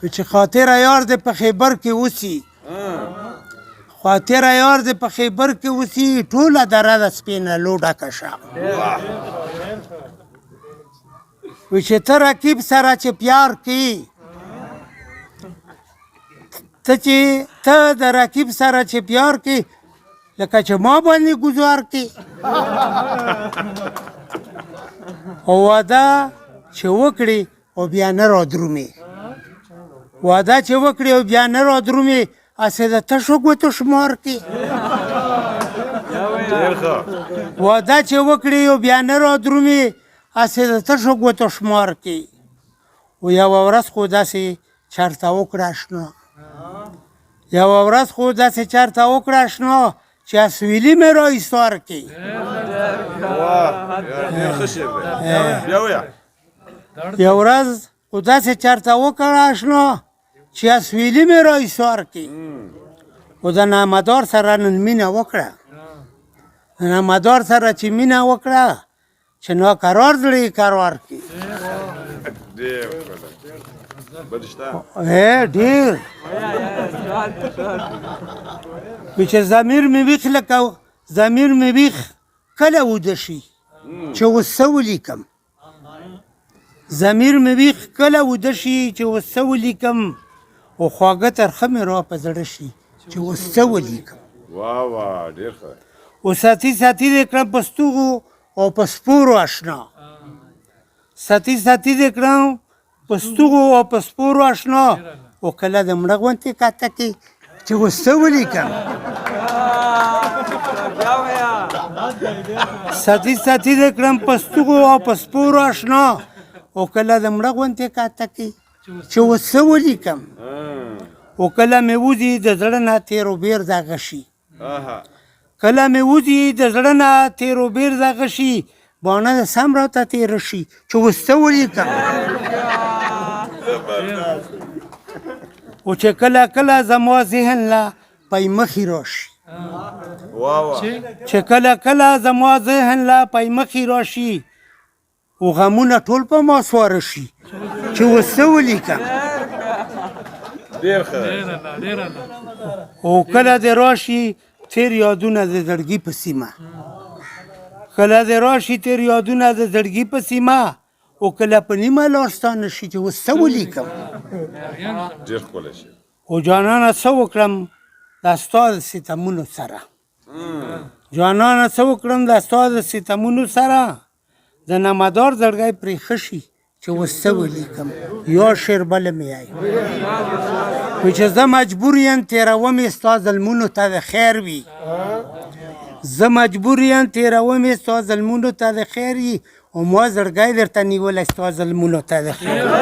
چې خاطر یار دې په خیبر کې اوسي خاطر یار دې په خیبر کې اوسي ټوله دره د سپینه لوډه کشه وی چې ته رقیب سره چې پیار کی ته د رقیب سره چې پیار کی لکه چې ما باندې گزار کی او واده چې وکړي او بیا نه رادرومي واده چې وکړي او بیا نه رادرومي اسې د تشو ګوتو شمار کی واده چې وکړي او بیا نه رادرومي اسې د تشو ګوتو شمار کی و یوه ورځ خو داسې چرته وکړه اشنا یوه ورځ خو داسې چرته وکړه اشنا چې اسویلي مې را ایستار کی یو ورځ خو داسې چرته وکړه اشنا چې اسویلي مې را ایستار کی خو د نامدار سره نن مینه وکړه د نامدار سره چې مینه وکړه چې ناقرار زړه یې قرار کی ډېر وی چې ضمیر مې ویښ لکه ضمیر مې ویښ کله وده شي چې اوس څه ولیکم ضمیر مې ویښ کله وده شي چې اوس څه ولیکم او خواږه ترخه مې را په زړه شي چې اوس څه ولیکم او ساتي ساتي دې کړم په ستوغو او په سپورو اشنا ساتي ساتي دې کړم په ستوغو او په سپورو اشنا او کله د مړه غوندې کاته کې چې اوس څه ولیکم ساتي ساتي دې کړم په ستوغو او په سپورو اشنا او کله د مړه غوندې کاته کې چې اوس څه ولیکم او کله مې وځي د زړه نه تېر و بېر دغه شي کله مې وځي د زړه نه تېر و بېر دغه شي باڼه د سم راته تېره شي چې اوس څه ولیکم او چې کله کله زما ذهن له پی مخې راشي چې کله کله زما ذهن له پی مخې راشي او غمونه ټول په ما سواره شي چې اوس څه ولیکم او کله دې راشي تیر یادونه د زړګي په سیمه کله دې راشي تیر یادونه د زړګي په سیمه او کله په نیمه لار ستا نشي چې اوس څه ولیکم او جانانه څه وکړم د ستا د ستمونو سره جانانه څه وکړم د ستا د ستمونو سره د نامدار زړګی پرې ښه شي چې اوس څه ولیکم یا شعر بله مې یی وی چې زه مجبور یم تېروم یې ستا ظلمونو ته د خیر وي زه مجبور یم تېروم یې ستا ظلمونو ته د خیر وي او ما زړګی درته نیولی ستا ظلمونو ته د خیر